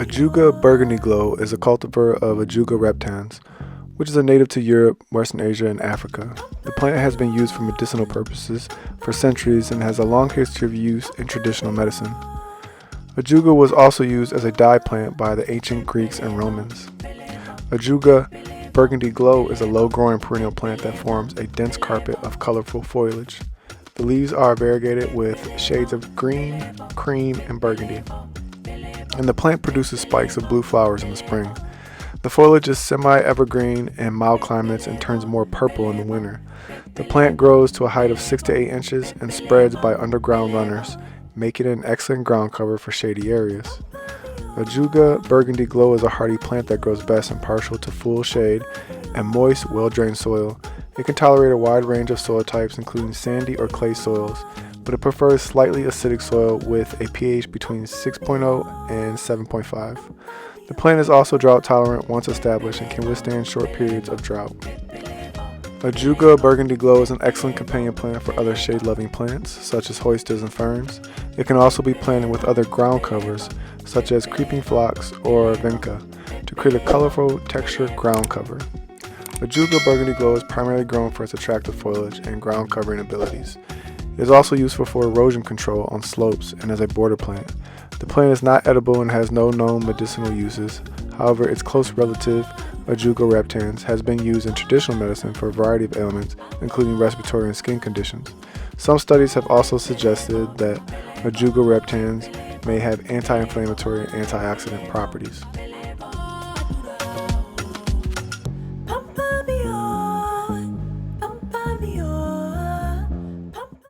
Ajuga Burgundy Glow is a cultivar of Ajuga reptans, which is a native to Europe, Western Asia, and Africa. The plant has been used for medicinal purposes for centuries and has a long history of use in traditional medicine. Ajuga was also used as a dye plant by the ancient Greeks and Romans. Ajuga Burgundy Glow is a low-growing perennial plant that forms a dense carpet of colorful foliage. The leaves are variegated with shades of green, cream, and burgundy, and the plant produces spikes of blue flowers in the spring. The foliage is semi-evergreen in mild climates and turns more purple in the winter. The plant grows to a height of 6 to 8 inches and spreads by underground runners, making it an excellent ground cover for shady areas. Ajuga Burgundy Glow is a hardy plant that grows best in partial to full shade and moist, well-drained soil. It can tolerate a wide range of soil types, including sandy or clay soils, but it prefers slightly acidic soil with a pH between 6.0 and 7.5. The plant is also drought tolerant once established and can withstand short periods of drought. Ajuga Burgundy Glow is an excellent companion plant for other shade-loving plants, such as hoistas and ferns. It can also be planted with other ground covers, such as creeping phlox or vinca, to create a colorful, textured ground cover. Ajuga Burgundy Glow is primarily grown for its attractive foliage and ground covering abilities. It is also useful for erosion control on slopes and as a border plant. The plant is not edible and has no known medicinal uses. However, its close relative, Ajuga reptans, has been used in traditional medicine for a variety of ailments, including respiratory and skin conditions. Some studies have also suggested that Ajuga reptans may have anti-inflammatory and antioxidant properties.